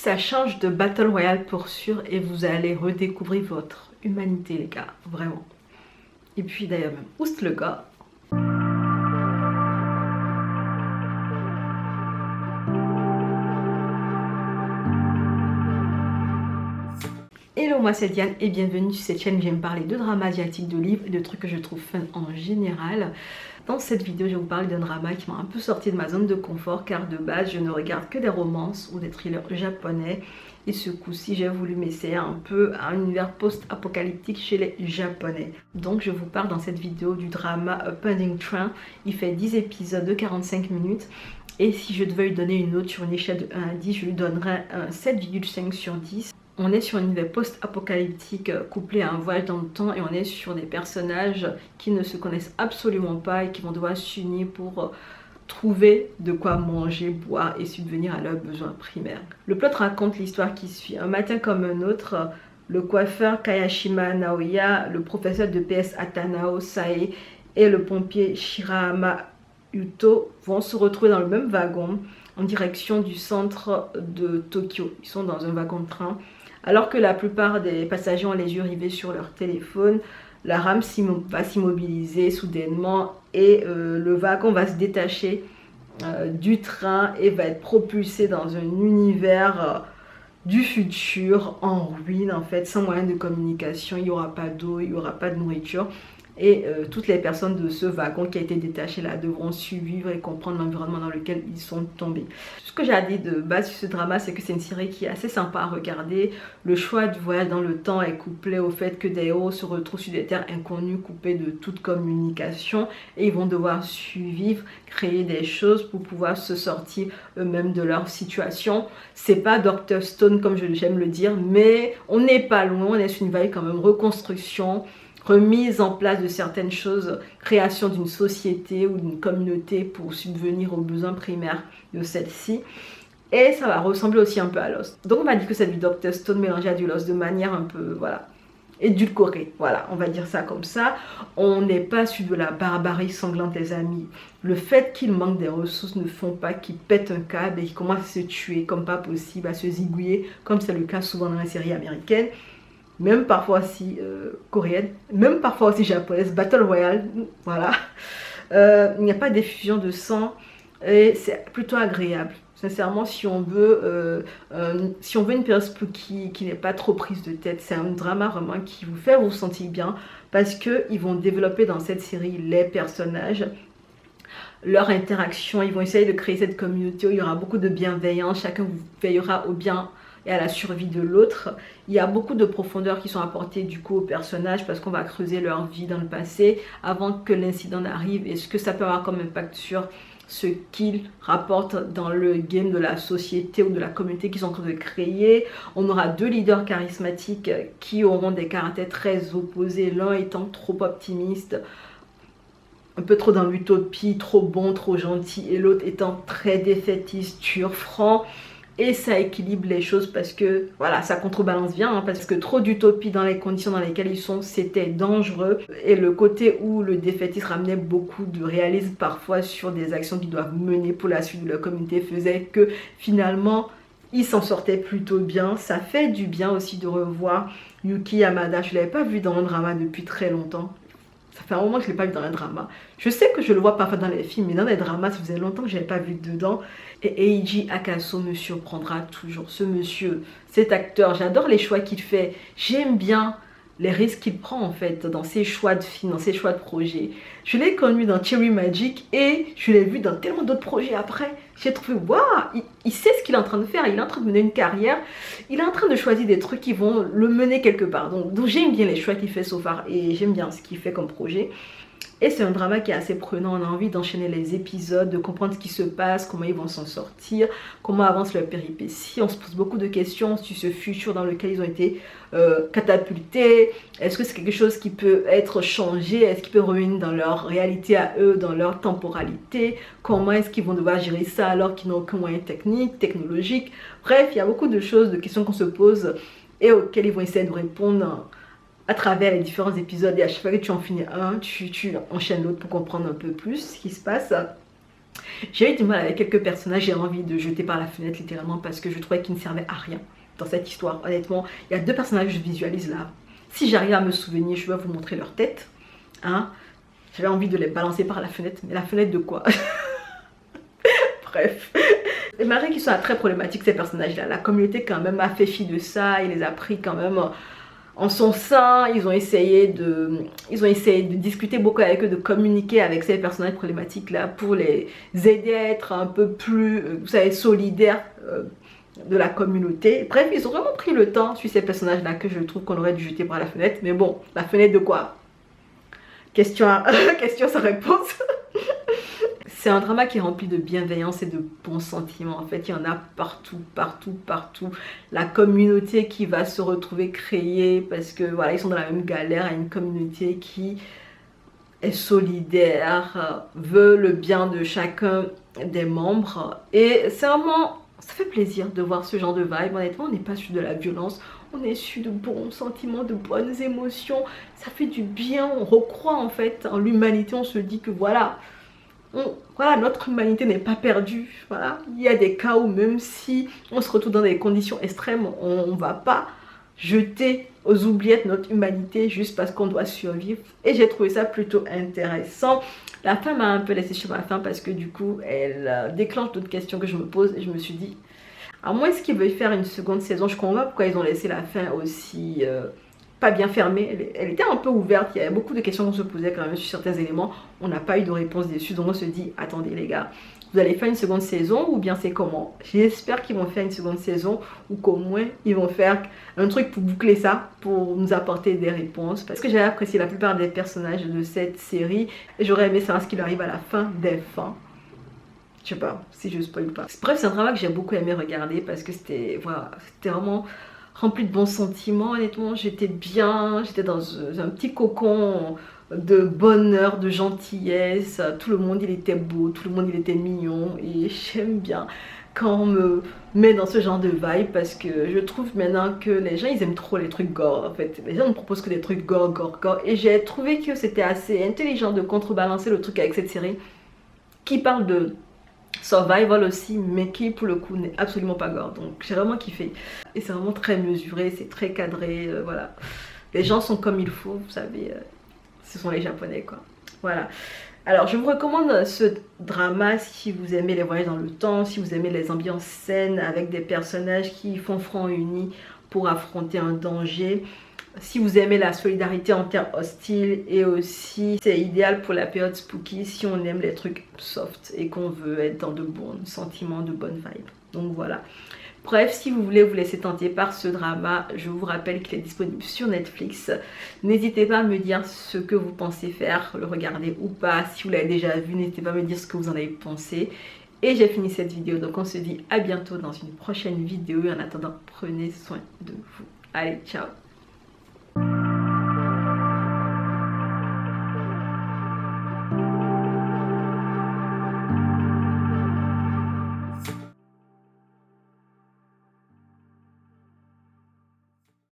Ça change de Battle Royale pour sûr et vous allez redécouvrir votre humanité les gars, vraiment. Et puis d'ailleurs même, oust le gars. Hello, moi c'est Diane et bienvenue sur cette chaîne. J'aime parler de drama asiatique, de livres et de trucs que je trouve fun en général. Dans cette vidéo, je vais vous parler d'un drama qui m'a un peu sorti de ma zone de confort car de base, je ne regarde que des romances ou des thrillers japonais. Et ce coup-ci, j'ai voulu m'essayer un peu à un univers post-apocalyptique chez les japonais. Donc je vous parle dans cette vidéo du drama A Pending Train. Il fait 10 épisodes de 45 minutes. Et si je devais lui donner une note sur une échelle de 1 à 10, je lui donnerais un 7,5 sur 10. On est sur un univers post-apocalyptique couplé à un voyage dans le temps et on est sur des personnages qui ne se connaissent absolument pas et qui vont devoir s'unir pour trouver de quoi manger, boire et subvenir à leurs besoins primaires. Le plot raconte l'histoire qui suit. Un matin comme un autre, le coiffeur Kayashima Naoya, le professeur de PS Atanao Sae et le pompier Shirahama Yuto vont se retrouver dans le même wagon en direction du centre de Tokyo. Ils sont dans un wagon de train. Alors que la plupart des passagers ont les yeux rivés sur leur téléphone, la rame va s'immobiliser soudainement et le wagon va se détacher du train et va être propulsé dans un univers du futur en ruine en fait, sans moyen de communication. Il n'y aura pas d'eau, il n'y aura pas de nourriture. Et toutes les personnes de ce wagon qui a été détaché là devront survivre et comprendre l'environnement dans lequel ils sont tombés. Ce que j'ai à dire de base sur ce drama, c'est que c'est une série qui est assez sympa à regarder. Le choix du voyage dans le temps est couplé au fait que des héros se retrouvent sur des terres inconnues, coupées de toute communication. Et ils vont devoir survivre, créer des choses pour pouvoir se sortir eux-mêmes de leur situation. C'est pas Dr. Stone comme j'aime le dire, mais on n'est pas loin, on est sur une vague quand même reconstruction, remise en place de certaines choses, création d'une société ou d'une communauté pour subvenir aux besoins primaires de celle-ci. Et ça va ressembler aussi un peu à Lost. Donc on va dire que c'est du Dr. Stone mélangé à du Lost de manière un peu, voilà, édulcorée. Voilà, on va dire ça comme ça. On n'est pas sur de la barbarie sanglante des amis. Le fait qu'il manque des ressources ne font pas qu'ils pètent un câble et qu'ils commencent à se tuer comme pas possible, à se zigouiller, comme c'est le cas souvent dans les séries américaines. Même parfois aussi coréenne, même parfois aussi japonaise, Battle Royale, voilà. Il n'y a pas d'effusion de sang et c'est plutôt agréable. Sincèrement, si on veut une période spooky qui n'est pas trop prise de tête, c'est un drama vraiment qui vous fait vous sentir bien parce qu'ils vont développer dans cette série les personnages, leur interaction, ils vont essayer de créer cette communauté où il y aura beaucoup de bienveillance, chacun vous veillera au bien et à la survie de l'autre. Il y a beaucoup de profondeur qui sont apportées du coup aux personnages parce qu'on va creuser leur vie dans le passé avant que l'incident n'arrive et ce que ça peut avoir comme impact sur ce qu'ils rapportent dans le game de la société ou de la communauté qu'ils sont en train de créer. On aura deux leaders charismatiques qui auront des caractères très opposés, l'un étant trop optimiste, un peu trop dans l'utopie, trop bon, trop gentil, et l'autre étant très défaitiste, dur, franc. Et ça équilibre les choses parce que, voilà, ça contrebalance bien, hein, parce que trop d'utopie dans les conditions dans lesquelles ils sont, c'était dangereux. Et le côté où le défaitisme ramenait beaucoup de réalisme parfois sur des actions qu'ils doivent mener pour la suite de leur communauté faisait que finalement, ils s'en sortaient plutôt bien. Ça fait du bien aussi de revoir Yuki Yamada. Je ne l'avais pas vu dans un drama depuis très longtemps. Ça fait un moment que je ne l'ai pas vu dans un drama. Je sais que je le vois parfois dans les films, mais dans les dramas, ça faisait longtemps que je ne l'avais pas vu dedans. Et Eiji Akaso me surprendra toujours. Ce monsieur, cet acteur, j'adore les choix qu'il fait. J'aime bien les risques qu'il prend en fait dans ses choix de films, dans ses choix de projets. Je l'ai connu dans Cherry Magic et je l'ai vu dans tellement d'autres projets après. J'ai trouvé, waouh, il sait ce qu'il est en train de faire. Il est en train de mener une carrière. Il est en train de choisir des trucs qui vont le mener quelque part. Donc j'aime bien les choix qu'il fait so far et j'aime bien ce qu'il fait comme projet. Et c'est un drama qui est assez prenant, on a envie d'enchaîner les épisodes, de comprendre ce qui se passe, comment ils vont s'en sortir, comment avance leur péripétie. On se pose beaucoup de questions sur ce futur dans lequel ils ont été catapultés. Est-ce que c'est quelque chose qui peut être changé? Est-ce qu'ils peuvent revenir dans leur réalité à eux, dans leur temporalité? Comment est-ce qu'ils vont devoir gérer ça alors qu'ils n'ont aucun moyen technique, technologique? Bref, il y a beaucoup de choses, de questions qu'on se pose et auxquelles ils vont essayer de répondre à travers les différents épisodes. Et à chaque fois que tu en finis un, tu enchaînes l'autre pour comprendre un peu plus ce qui se passe. J'ai eu du mal avec quelques personnages, j'ai envie de jeter par la fenêtre littéralement parce que je trouvais qu'ils ne servaient à rien dans cette histoire. Honnêtement, il y a deux personnages que je visualise là. Si j'arrive à me souvenir, je vais vous montrer leur tête. Hein? J'avais envie de les balancer par la fenêtre, mais la fenêtre de quoi? Bref. Et malgré qu'ils soient très problématiques ces personnages-là, la communauté quand même a fait fi de ça, il les a pris quand même en son sein, ils ont essayé de discuter beaucoup avec eux, de communiquer avec ces personnages problématiques-là pour les aider à être un peu plus, vous savez, solidaires de la communauté. Bref, ils ont vraiment pris le temps sur ces personnages-là que je trouve qu'on aurait dû jeter par la fenêtre. Mais bon, la fenêtre de quoi? Question sans réponse. C'est un drama qui est rempli de bienveillance et de bons sentiments. En fait, il y en a partout, partout, partout. La communauté qui va se retrouver créée parce que voilà, ils sont dans la même galère. Il y a une communauté qui est solidaire, veut le bien de chacun des membres. Et c'est vraiment, ça fait plaisir de voir ce genre de vibe. Honnêtement, on n'est pas sur de la violence. On est sur de bons sentiments, de bonnes émotions. Ça fait du bien. On recroit en fait en l'humanité. On se dit que voilà. Voilà, notre humanité n'est pas perdue. Voilà. Il y a des cas où même si on se retrouve dans des conditions extrêmes, on ne va pas jeter aux oubliettes notre humanité juste parce qu'on doit survivre. Et j'ai trouvé ça plutôt intéressant. La fin m'a un peu laissé sur ma faim parce que du coup, elle déclenche d'autres questions que je me pose. Et je me suis dit, à moins qu'ils veuillent faire une seconde saison, je comprends pas pourquoi ils ont laissé la fin aussi... pas bien fermée, elle était un peu ouverte, il y avait beaucoup de questions qu'on se posait quand même sur certains éléments, on n'a pas eu de réponse dessus, donc on se dit, attendez les gars, vous allez faire une seconde saison ou bien c'est comment? J'espère qu'ils vont faire une seconde saison ou qu'au moins ils vont faire un truc pour boucler ça, pour nous apporter des réponses, parce que j'ai apprécié la plupart des personnages de cette série et j'aurais aimé savoir ce qui lui arrive à la fin des fins. Je sais pas si je spoil pas. Bref, c'est un drama que j'ai beaucoup aimé regarder parce que c'était voilà, c'était vraiment rempli de bons sentiments. Honnêtement, j'étais bien, j'étais dans un petit cocon de bonheur, de gentillesse. Tout le monde il était beau, tout le monde il était mignon et j'aime bien quand on me met dans ce genre de vibe parce que je trouve maintenant que les gens ils aiment trop les trucs gore en fait. Les gens ne proposent que des trucs gore et j'ai trouvé que c'était assez intelligent de contrebalancer le truc avec cette série qui parle de survival aussi, mais qui pour le coup n'est absolument pas gore. Donc j'ai vraiment kiffé. Et c'est vraiment très mesuré, c'est très cadré, voilà. Les gens sont comme il faut, vous savez, ce sont les Japonais quoi. Voilà. Alors je vous recommande ce drama si vous aimez les voyages dans le temps, si vous aimez les ambiances saines avec des personnages qui font front uni pour affronter un danger. Si vous aimez la solidarité en terres hostiles et aussi c'est idéal pour la période spooky si on aime les trucs soft et qu'on veut être dans de bons sentiments, de bonnes vibes. Donc voilà. Bref, si vous voulez vous laisser tenter par ce drama, je vous rappelle qu'il est disponible sur Netflix. N'hésitez pas à me dire ce que vous pensez faire, le regarder ou pas. Si vous l'avez déjà vu, n'hésitez pas à me dire ce que vous en avez pensé. Et j'ai fini cette vidéo, donc on se dit à bientôt dans une prochaine vidéo. Et en attendant, prenez soin de vous. Allez, ciao!